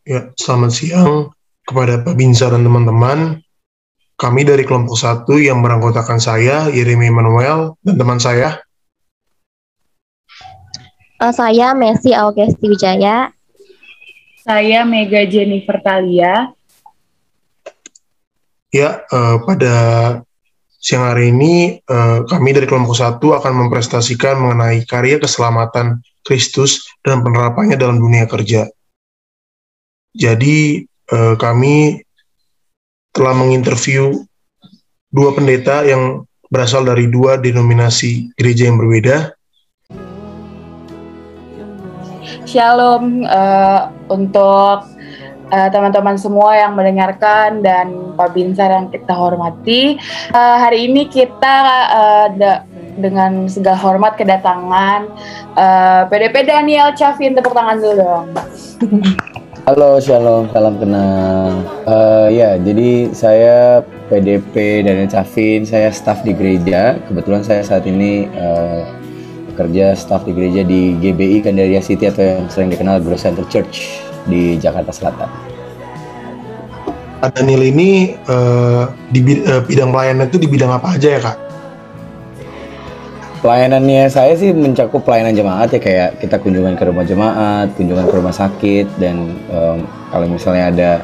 Ya, selamat siang kepada Pak Binsar dan teman-teman. Kami dari kelompok satu yang beranggotakan saya, Yeremi Manuel, dan teman saya. Saya Messi Augesti Wijaya. Saya Mega Jennifer Talia. Ya, pada siang hari ini kami dari kelompok satu akan mempresentasikan mengenai karya keselamatan Kristus dan penerapannya dalam dunia kerja. Jadi, kami telah menginterview dua pendeta yang berasal dari dua denominasi gereja yang berbeda. Shalom untuk teman-teman semua yang mendengarkan dan Pak Binsar yang kita hormati. Hari ini kita dengan segala hormat kedatangan PDP Daniel Chavin. Tepuk tangan dulu dong. Halo, shalom, salam kenal. Ya, jadi saya PDP Daniel Chavin, saya staf di gereja. Kebetulan saya saat ini bekerja staf di gereja di GBI Gandaria City atau yang sering dikenal Growth Center Church di Jakarta Selatan. Daniel ini di bidang pelayanan itu di bidang apa aja ya, Kak? Pelayanannya saya sih mencakup pelayanan jemaat ya, kayak kita kunjungan ke rumah jemaat, kunjungan ke rumah sakit, dan kalau misalnya ada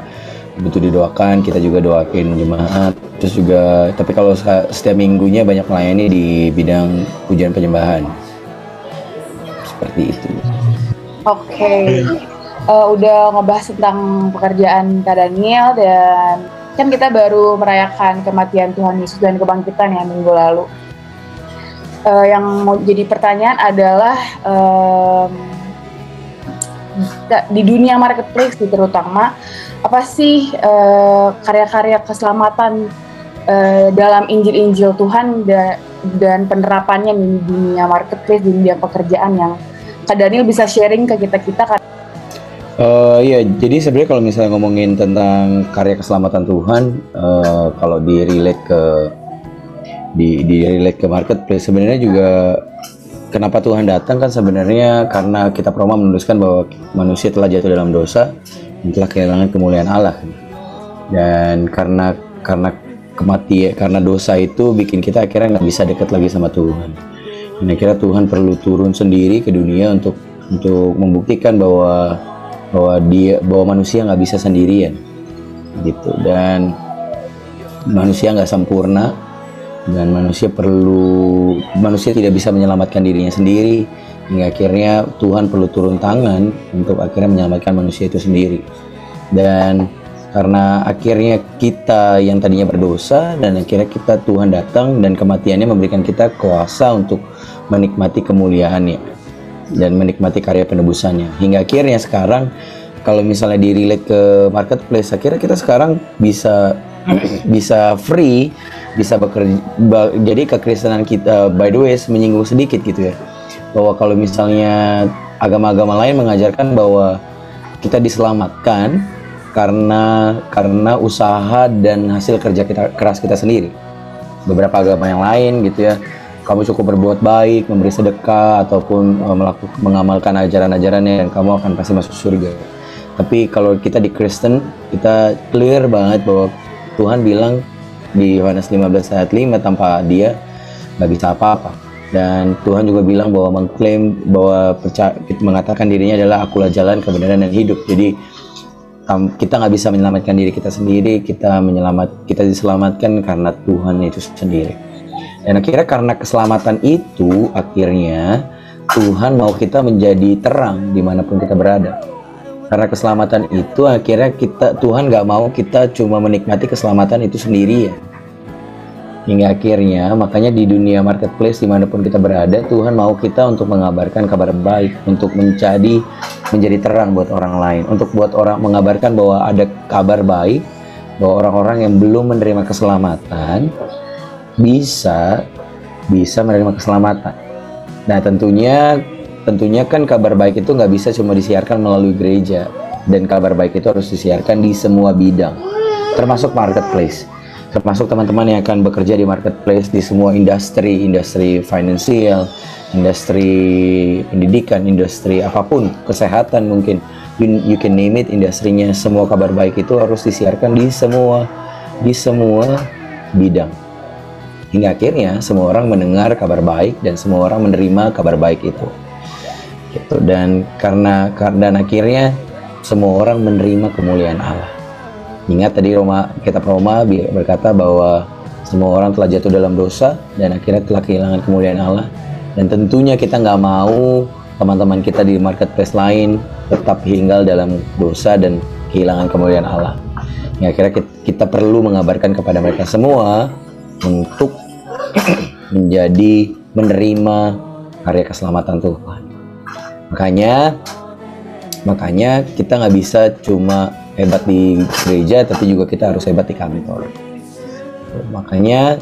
butuh didoakan, kita juga doain jemaat. Terus juga, tapi kalau setiap minggunya banyak melayani di bidang pujian penyembahan. Seperti itu. Oke. Udah ngebahas tentang pekerjaan Kak Daniel, dan kan kita baru merayakan kematian Tuhan Yesus dan kebangkitan ya minggu lalu. Yang mau jadi pertanyaan adalah di dunia marketplace terutama, apa sih karya-karya keselamatan dalam Injil-Injil Tuhan dan penerapannya di dunia marketplace, di dunia pekerjaan yang Kak Daniel bisa sharing ke kita-kita. Ya, jadi sebenarnya kalau misalnya ngomongin tentang karya keselamatan Tuhan, kalau di-relate ke marketplace, sebenarnya juga kenapa Tuhan datang kan sebenarnya karena kita Roma menuliskan bahwa manusia telah jatuh dalam dosa dan telah kehilangan kemuliaan Allah. Dan karena kematian, karena dosa itu bikin kita akhirnya nggak bisa dekat lagi sama Tuhan. Dan akhirnya Tuhan perlu turun sendiri ke dunia untuk membuktikan bahwa manusia nggak bisa sendirian gitu, dan manusia nggak sempurna, dan manusia tidak bisa menyelamatkan dirinya sendiri, hingga akhirnya Tuhan perlu turun tangan untuk akhirnya menyelamatkan manusia itu sendiri. Dan karena akhirnya kita yang tadinya berdosa, dan akhirnya Tuhan datang dan kematiannya memberikan kita kuasa untuk menikmati kemuliaannya dan menikmati karya penebusannya, hingga akhirnya sekarang kalau misalnya di-relate ke marketplace, akhirnya kita sekarang bisa free, bisa bekerja. Jadi kekristenan kita, by the way, menyinggung sedikit gitu ya, bahwa kalau misalnya agama-agama lain mengajarkan bahwa kita diselamatkan karena usaha dan hasil kerja keras kita sendiri. Beberapa agama yang lain gitu ya, kamu cukup berbuat baik, memberi sedekah, ataupun mengamalkan ajaran-ajarannya, dan kamu akan pasti masuk surga. Tapi kalau kita di Kristen, kita clear banget bahwa Tuhan bilang di Yohanes 15 ayat 5, tanpa Dia nggak bisa apa-apa. Dan Tuhan juga bilang bahwa mengklaim bahwa mengatakan dirinya adalah akulah jalan, kebenaran, dan hidup. Jadi kita nggak bisa menyelamatkan diri kita sendiri, kita diselamatkan karena Tuhan itu sendiri. Dan akhirnya karena keselamatan itu, akhirnya Tuhan mau kita menjadi terang dimanapun kita berada. Karena keselamatan itu, akhirnya Tuhan gak mau kita cuma menikmati keselamatan itu sendiri ya. Hingga akhirnya, makanya di dunia marketplace dimanapun kita berada, Tuhan mau kita untuk mengabarkan kabar baik, untuk menjadi terang buat orang lain, untuk mengabarkan bahwa ada kabar baik, bahwa orang-orang yang belum menerima keselamatan bisa menerima keselamatan. Nah, tentunya kan kabar baik itu nggak bisa cuma disiarkan melalui gereja, dan kabar baik itu harus disiarkan di semua bidang, termasuk marketplace, termasuk teman-teman yang akan bekerja di marketplace, di semua industri finansial, industri pendidikan, industri apapun, kesehatan mungkin, you can name it, industrinya, semua kabar baik itu harus disiarkan di semua bidang. Hingga akhirnya semua orang mendengar kabar baik dan semua orang menerima kabar baik itu. Gitu. Dan akhirnya semua orang menerima kemuliaan Allah. Ingat tadi kitab Roma berkata bahwa semua orang telah jatuh dalam dosa dan akhirnya telah kehilangan kemuliaan Allah. Dan tentunya kita nggak mau teman-teman kita di marketplace lain tetap tinggal dalam dosa dan kehilangan kemuliaan Allah. Ya, akhirnya kita perlu mengabarkan kepada mereka semua untuk menerima karya keselamatan Tuhan. Makanya kita nggak bisa cuma hebat di gereja, tapi juga kita harus hebat di kantor. Makanya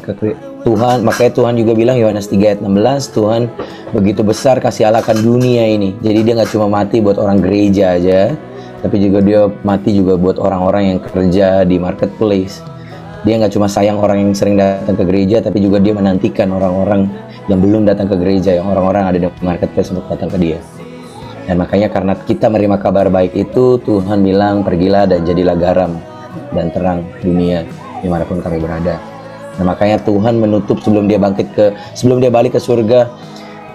Tuhan juga bilang, Yohanes 3 ayat 16, Tuhan begitu besar kasih Allah akan dunia ini. Jadi dia nggak cuma mati buat orang gereja aja, tapi juga dia mati juga buat orang-orang yang kerja di marketplace. Dia nggak cuma sayang orang yang sering datang ke gereja, tapi juga dia menantikan orang-orang yang belum datang ke gereja, yang orang-orang ada di marketplace untuk datang ke dia. Dan makanya karena kita menerima kabar baik itu, Tuhan bilang pergilah dan jadilah garam dan terang dunia dimanapun kami berada. Nah, makanya Tuhan menutup sebelum dia balik ke surga,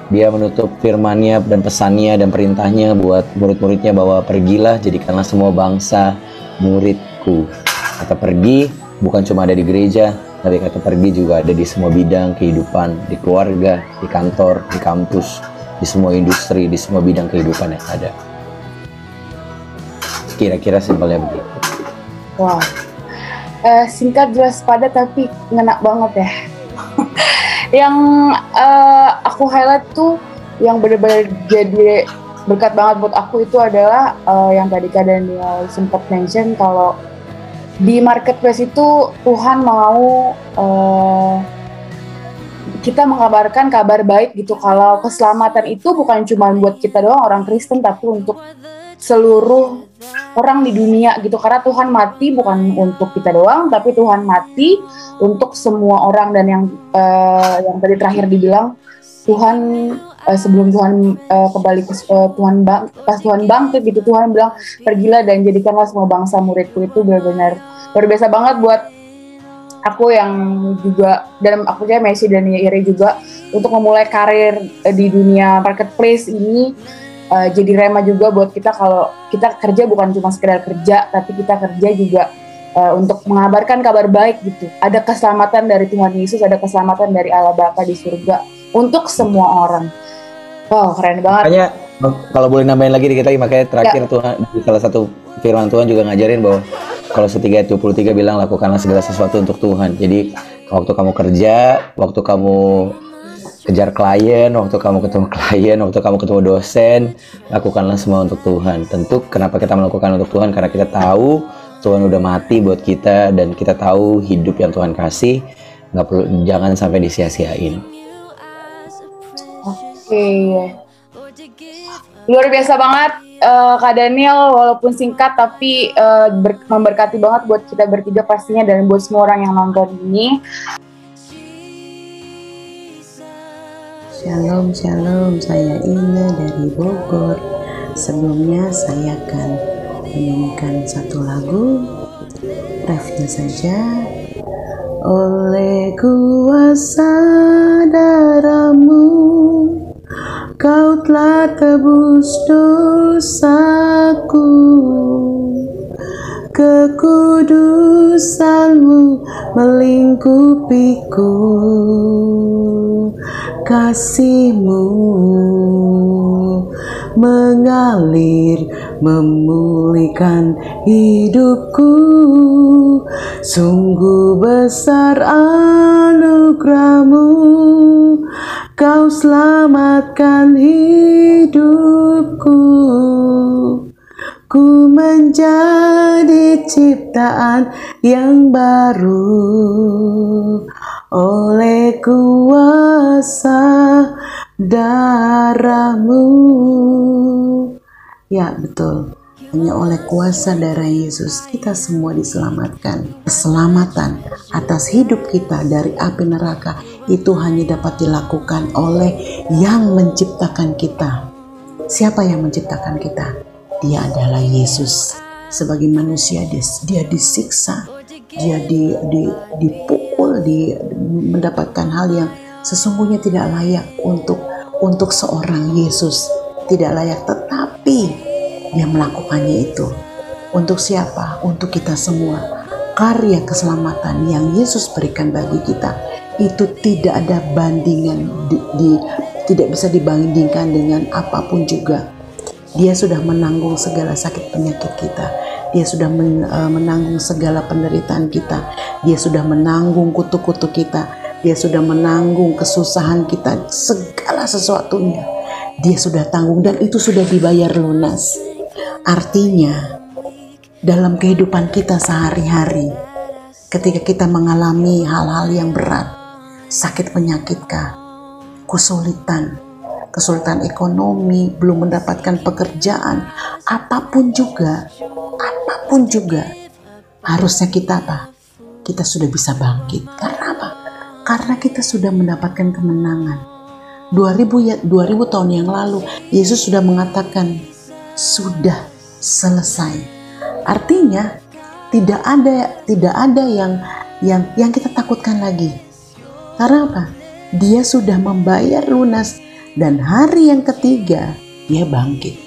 dia menutup firman-Nya dan pesannya dan perintahnya buat murid-muridnya bahwa pergilah jadikanlah semua bangsa muridku. Kata pergi bukan cuma ada di gereja, tapi kata pergi juga ada di semua bidang kehidupan, di keluarga, di kantor, di kampus, di semua industri, di semua bidang kehidupan yang ada. Kira-kira simpelnya begitu. Wow. Singkat, jelas, padat, tapi ngena banget ya. Yang aku highlight tuh, yang benar-benar jadi berkat banget buat aku itu adalah yang tadi Kak Daniel sempat mention, kalau di marketplace itu Tuhan mau kita mengabarkan kabar baik gitu, kalau keselamatan itu bukan cuma buat kita doang orang Kristen, tapi untuk seluruh orang di dunia gitu. Karena Tuhan mati bukan untuk kita doang, tapi Tuhan mati untuk semua orang. Dan yang tadi terakhir dibilang, Tuhan sebelum Tuhan kembali ke pas Tuhan bangkit gitu, Tuhan bilang pergilah dan jadikanlah semua bangsa muridku. Itu benar-benar luar biasa banget buat aku yang juga, dan aku percaya Messi dan Iri juga, untuk memulai karir di dunia marketplace ini. Jadi rema juga buat kita, kalau kita kerja bukan cuma sekedar kerja, tapi kita kerja juga untuk mengabarkan kabar baik gitu. Ada keselamatan dari Tuhan Yesus, ada keselamatan dari Allah Bapa di surga untuk semua orang. Wow, keren banget. Makanya kalau boleh nambahin lagi dikit lagi, makanya terakhir Tuhan, salah satu firman Tuhan juga ngajarin bahwa kalau 3 ayat 23 bilang lakukanlah segala sesuatu untuk Tuhan. Jadi waktu kamu kerja, waktu kamu kejar klien, waktu kamu ketemu klien, waktu kamu ketemu dosen, lakukanlah semua untuk Tuhan. Tentu kenapa kita melakukan untuk Tuhan? Karena kita tahu Tuhan udah mati buat kita, dan kita tahu hidup yang Tuhan kasih jangan sampai disia-siain. Oke. Luar biasa banget Kak Daniel, walaupun singkat tapi memberkati banget buat kita bertiga pastinya, dan buat semua orang yang nonton ini. Shalom, shalom, saya Ina dari Bogor. Sebelumnya saya akan menyanyikan satu lagu, refnya saja. Oleh kuasa darah-Mu, Kau telah tebus dosaku. Kekudusan-Mu melingkupiku. Kasih-Mu mengalir memulihkan hidupku. Sungguh besar anugerah-Mu, Kau selamatkan hidupku. Ku menjadi ciptaan yang baru oleh kuasa darah-Mu. Ya, betul. Hanya oleh kuasa darah Yesus kita semua diselamatkan. Keselamatan atas hidup kita dari api neraka itu hanya dapat dilakukan oleh yang menciptakan kita. Siapa yang menciptakan kita? Dia adalah Yesus. Sebagai manusia dia disiksa, dia dipukul, mendapatkan hal yang sesungguhnya tidak layak untuk seorang Yesus, tidak layak, tetapi dia melakukannya itu. Untuk siapa? Untuk kita semua. Karya keselamatan yang Yesus berikan bagi kita itu tidak ada bandingan, tidak bisa dibandingkan dengan apapun juga. Dia sudah menanggung segala sakit penyakit kita. Dia sudah menanggung segala penderitaan kita. Dia sudah menanggung kutuk-kutuk kita. Dia sudah menanggung kesusahan kita, segala sesuatunya. Dia sudah tanggung dan itu sudah dibayar lunas. Artinya, dalam kehidupan kita sehari-hari, ketika kita mengalami hal-hal yang berat, sakit penyakit kah, kesulitan ekonomi, belum mendapatkan pekerjaan, apapun juga, harusnya kita apa? Kita sudah bisa bangkit. Karena apa? Karena kita sudah mendapatkan kemenangan. 2000 tahun yang lalu, Yesus sudah mengatakan, sudah selesai. Artinya, tidak ada yang kita takutkan lagi. Karena apa? Dia sudah membayar lunas dan hari yang ketiga dia bangkit.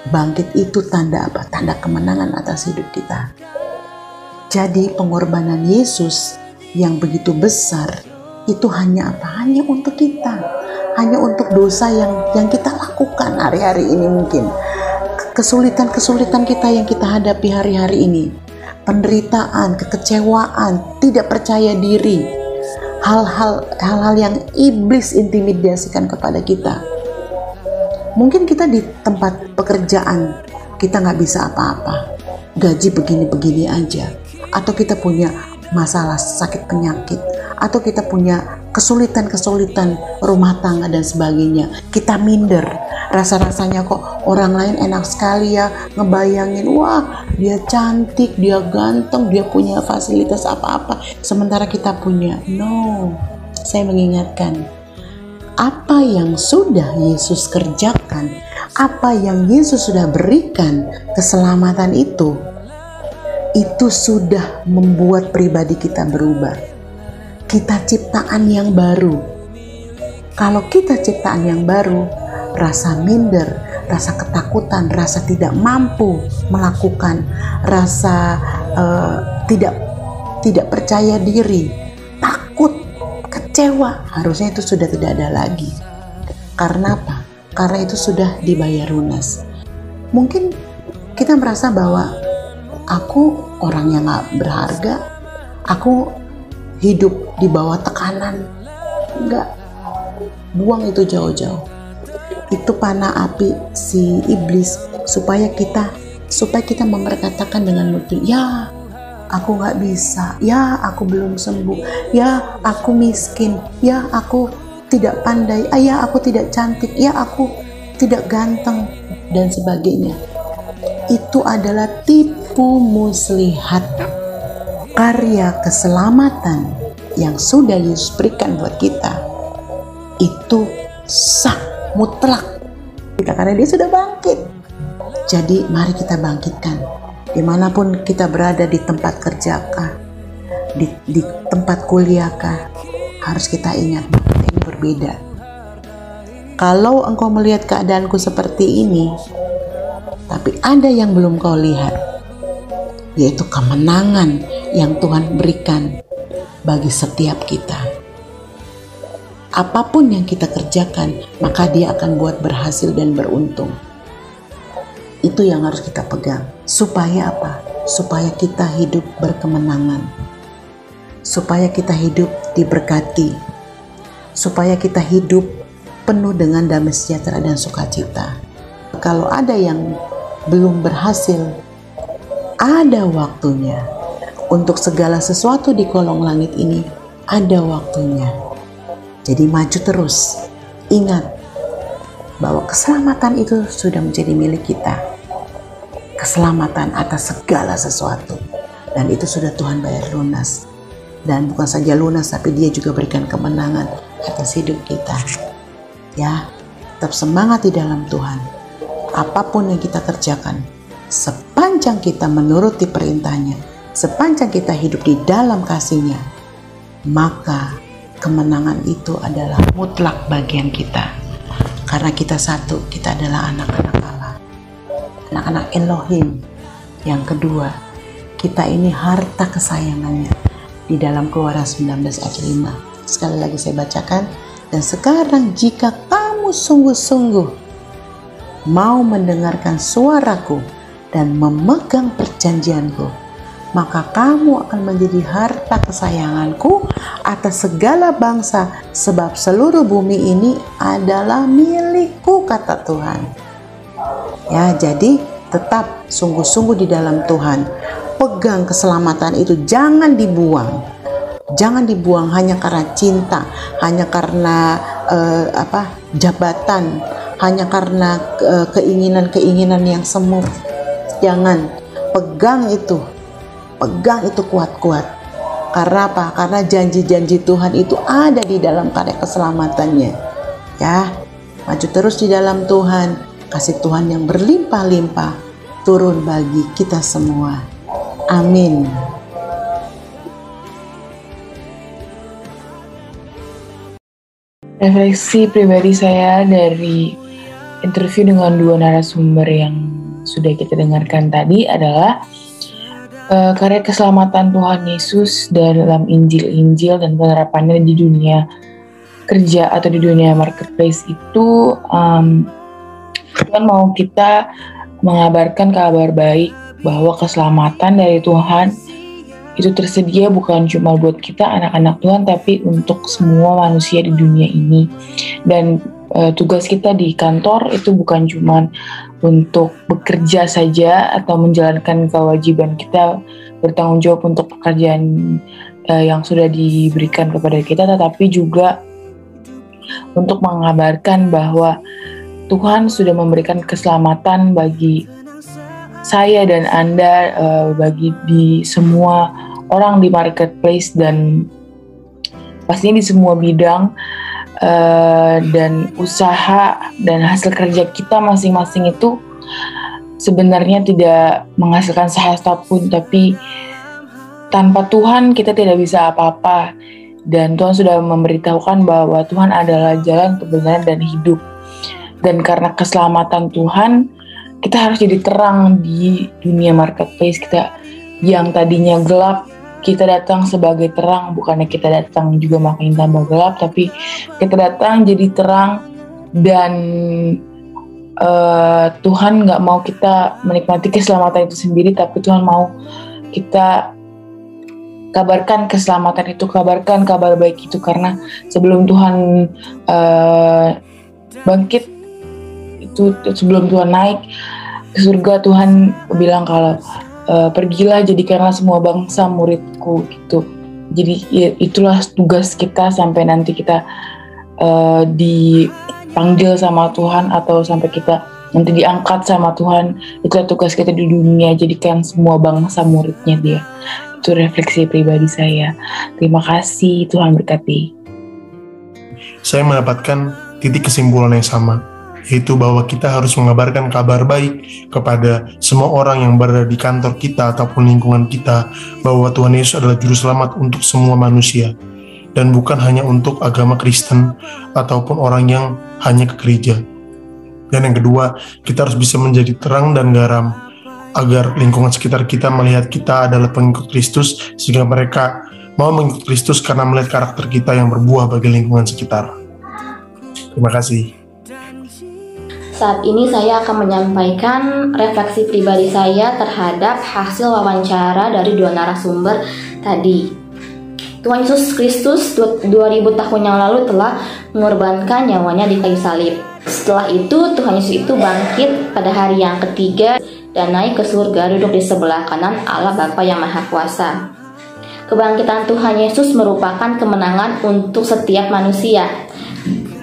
Bangkit itu tanda apa? Tanda kemenangan atas hidup kita. Jadi pengorbanan Yesus yang begitu besar itu hanya apa? Hanya untuk kita. Hanya untuk dosa yang kita lakukan hari-hari ini mungkin. Kesulitan-kesulitan kita yang kita hadapi hari-hari ini. Penderitaan, kekecewaan, tidak percaya diri. Hal-hal yang iblis intimidasikan kepada kita. Mungkin kita di tempat pekerjaan kita nggak bisa apa-apa, gaji begini-begini aja, atau kita punya masalah sakit penyakit, atau kita punya kesulitan rumah tangga dan sebagainya. Kita minder, rasa-rasanya kok orang lain enak sekali ya, ngebayangin, wah dia cantik, dia ganteng, dia punya fasilitas apa-apa, sementara kita punya. No, saya mengingatkan, apa yang sudah Yesus kerjakan, apa yang Yesus sudah berikan, keselamatan itu sudah membuat pribadi kita berubah. Kita ciptaan yang baru. Kalau kita ciptaan yang baru, rasa minder, rasa ketakutan, rasa tidak mampu melakukan, rasa tidak percaya diri, takut, kecewa, harusnya itu sudah tidak ada lagi. Karena apa? Karena itu sudah dibayar lunas. Mungkin kita merasa bahwa aku orang yang gak berharga, aku hidup di bawah tekanan. Enggak, buang itu jauh-jauh. Itu panah api si iblis supaya kita memperkatakan dengan mulut, ya aku gak bisa, ya aku belum sembuh, ya aku miskin, ya aku tidak pandai, ya aku tidak cantik, ya aku tidak ganteng, dan sebagainya. Itu adalah tipu muslihat. Karya keselamatan yang sudah Yesus berikan buat kita itu sah, mutlak kita, karena dia sudah bangkit. Jadi mari kita bangkitkan dimanapun kita berada, di tempat kerjakah, di tempat kuliahkah, harus kita ingat ini berbeda. Kalau engkau melihat keadaanku seperti ini, tapi ada yang belum kau lihat, yaitu kemenangan yang Tuhan berikan bagi setiap kita. Apapun yang kita kerjakan, maka dia akan buat berhasil dan beruntung. Itu yang harus kita pegang. Supaya apa? Supaya kita hidup berkemenangan. Supaya kita hidup diberkati. Supaya kita hidup penuh dengan damai sejahtera dan sukacita. Kalau ada yang belum berhasil, ada waktunya. Untuk segala sesuatu di kolong langit ini, ada waktunya. Jadi maju terus. Ingat bahwa keselamatan itu sudah menjadi milik kita. Keselamatan atas segala sesuatu. Dan itu sudah Tuhan bayar lunas. Dan bukan saja lunas, tapi dia juga berikan kemenangan atas hidup kita. Ya, tetap semangat di dalam Tuhan. Apapun yang kita kerjakan, sepanjang kita menuruti perintahnya, sepanjang kita hidup di dalam kasih-Nya, maka kemenangan itu adalah mutlak bagian kita. Karena kita satu, kita adalah anak-anak Allah, anak-anak Elohim. Yang kedua, kita ini harta kesayangannya. Di dalam Keluaran 19 ayat 5. Sekali lagi saya bacakan. Dan sekarang jika kamu sungguh-sungguh mau mendengarkan suaraku dan memegang perjanjianku, maka kamu akan menjadi harta kesayanganku atas segala bangsa, sebab seluruh bumi ini adalah milikku, kata Tuhan. Ya, jadi tetap sungguh-sungguh di dalam Tuhan. Pegang keselamatan itu, jangan dibuang. Jangan dibuang hanya karena cinta, hanya karena jabatan, hanya karena keinginan-keinginan yang semu. Jangan, pegang itu kuat-kuat. Karena apa? Karena janji-janji Tuhan itu ada di dalam karya keselamatannya. Ya, maju terus di dalam Tuhan. Kasih Tuhan yang berlimpah-limpah turun bagi kita semua. Amin. Refleksi pribadi saya dari interview dengan dua narasumber yang sudah kita dengarkan tadi adalah karya keselamatan Tuhan Yesus dalam Injil-Injil dan penerapannya di dunia kerja atau di dunia marketplace itu Tuhan mau kita mengabarkan kabar baik bahwa keselamatan dari Tuhan itu tersedia bukan cuma buat kita anak-anak Tuhan, tapi untuk semua manusia di dunia ini. Dan tugas kita di kantor itu bukan cuma untuk bekerja saja atau menjalankan kewajiban kita bertanggung jawab untuk pekerjaan yang sudah diberikan kepada kita, tetapi juga untuk mengabarkan bahwa Tuhan sudah memberikan keselamatan bagi saya dan Anda, bagi di semua orang di marketplace dan pastinya di semua bidang, dan usaha dan hasil kerja kita masing-masing itu sebenarnya tidak menghasilkan sehasta pun, tapi tanpa Tuhan kita tidak bisa apa-apa. Dan Tuhan sudah memberitahukan bahwa Tuhan adalah jalan, kebenaran, dan hidup. Dan karena keselamatan Tuhan, kita harus jadi terang di dunia marketplace. Kita yang tadinya gelap, kita datang sebagai terang. Bukannya kita datang juga makin tambah gelap, tapi kita datang jadi terang. Dan Tuhan gak mau kita menikmati keselamatan itu sendiri, tapi Tuhan mau kita kabarkan keselamatan itu, kabarkan kabar baik itu. Karena sebelum Tuhan bangkit, itu sebelum Tuhan naik ke surga, Tuhan bilang kalau pergilah jadikanlah semua bangsa muridku gitu. Jadi ya, itulah tugas kita sampai nanti kita dipanggil sama Tuhan atau sampai kita nanti diangkat sama Tuhan. Itulah tugas kita di dunia, jadikan semua bangsa muridnya Dia. Itu refleksi pribadi saya. Terima kasih, Tuhan berkati. Saya mendapatkan titik kesimpulan yang sama, yaitu bahwa kita harus mengabarkan kabar baik kepada semua orang yang berada di kantor kita ataupun lingkungan kita, bahwa Tuhan Yesus adalah juru selamat untuk semua manusia, dan bukan hanya untuk agama Kristen ataupun orang yang hanya ke gereja. Dan yang kedua, kita harus bisa menjadi terang dan garam, agar lingkungan sekitar kita melihat kita adalah pengikut Kristus, sehingga mereka mau mengikut Kristus karena melihat karakter kita yang berbuah bagi lingkungan sekitar. Terima kasih. Saat ini saya akan menyampaikan refleksi pribadi saya terhadap hasil wawancara dari dua narasumber tadi. Tuhan Yesus Kristus 2000 tahun yang lalu telah mengorbankan nyawanya di kayu salib. Setelah itu Tuhan Yesus itu bangkit pada hari yang ketiga dan naik ke surga, duduk di sebelah kanan Allah Bapa yang Maha Kuasa. Kebangkitan Tuhan Yesus merupakan kemenangan untuk setiap manusia.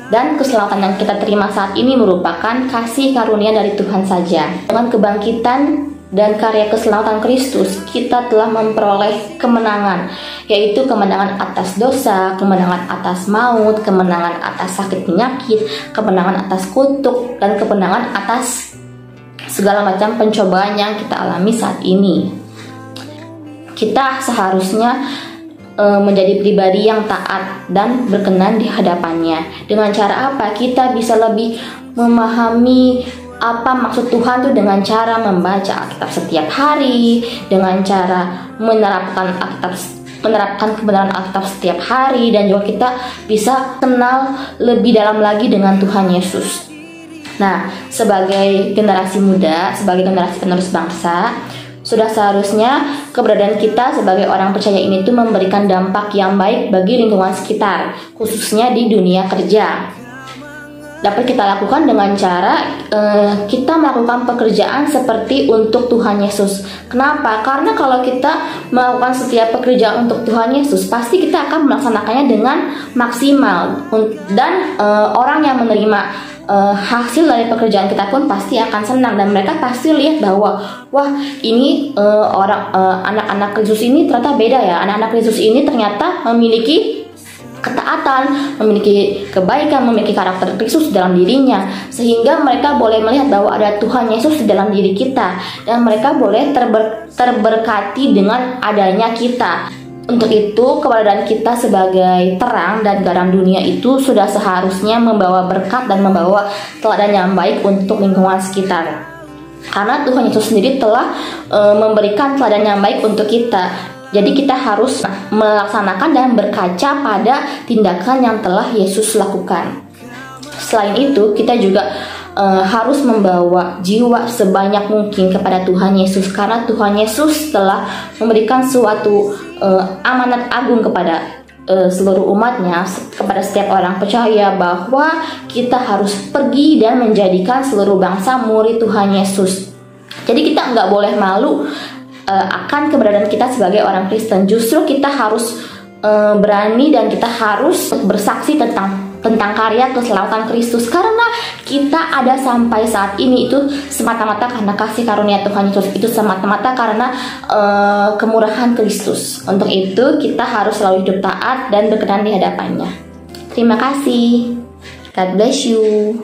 Dan keselamatan yang kita terima saat ini merupakan kasih karunia dari Tuhan saja. Dengan kebangkitan dan karya keselamatan Kristus, kita telah memperoleh kemenangan, yaitu kemenangan atas dosa, kemenangan atas maut, kemenangan atas sakit penyakit, kemenangan atas kutuk, dan kemenangan atas segala macam pencobaan yang kita alami saat ini. Kita seharusnya menjadi pribadi yang taat dan berkenan di hadapannya. Dengan cara apa? Kita bisa lebih memahami apa maksud Tuhan tuh dengan cara membaca Alkitab setiap hari, dengan cara menerapkan kebenaran Alkitab setiap hari, dan juga kita bisa kenal lebih dalam lagi dengan Tuhan Yesus. Nah, sebagai generasi muda, sebagai generasi penerus bangsa, sudah seharusnya keberadaan kita sebagai orang percaya ini tuh memberikan dampak yang baik bagi lingkungan sekitar, khususnya di dunia kerja. Dapat kita lakukan dengan cara kita melakukan pekerjaan seperti untuk Tuhan Yesus. Kenapa? Karena kalau kita melakukan setiap pekerjaan untuk Tuhan Yesus, pasti kita akan melaksanakannya dengan maksimal, dan orang yang menerima hasil dari pekerjaan kita pun pasti akan senang, dan mereka pasti lihat bahwa wah, ini anak-anak Kristus ini ternyata beda ya. Anak-anak Kristus ini ternyata memiliki ketaatan, memiliki kebaikan, memiliki karakter Kristus dalam dirinya, sehingga mereka boleh melihat bahwa ada Tuhan Yesus di dalam diri kita, dan mereka boleh terberkati dengan adanya kita. Untuk itu, keberadaan kita sebagai terang dan garam dunia itu sudah seharusnya membawa berkat dan membawa teladan yang baik untuk lingkungan sekitar. Karena Tuhan Yesus sendiri telah memberikan teladan yang baik untuk kita. Jadi kita harus melaksanakan dan berkaca pada tindakan yang telah Yesus lakukan. Selain itu, kita juga harus membawa jiwa sebanyak mungkin kepada Tuhan Yesus, karena Tuhan Yesus telah memberikan suatu amanat agung kepada seluruh umatnya, kepada setiap orang percaya, bahwa kita harus pergi dan menjadikan seluruh bangsa murid Tuhan Yesus. Jadi kita nggak boleh malu akan keberadaan kita sebagai orang Kristen. Justru kita harus berani dan kita harus bersaksi tentang karya keselamatan Kristus, karena kita ada sampai saat ini itu semata-mata karena kasih karunia Tuhan Yesus, itu semata-mata karena kemurahan Kristus. Untuk itu kita harus selalu hidup taat dan berkenan di hadapannya. Terima kasih. God bless you.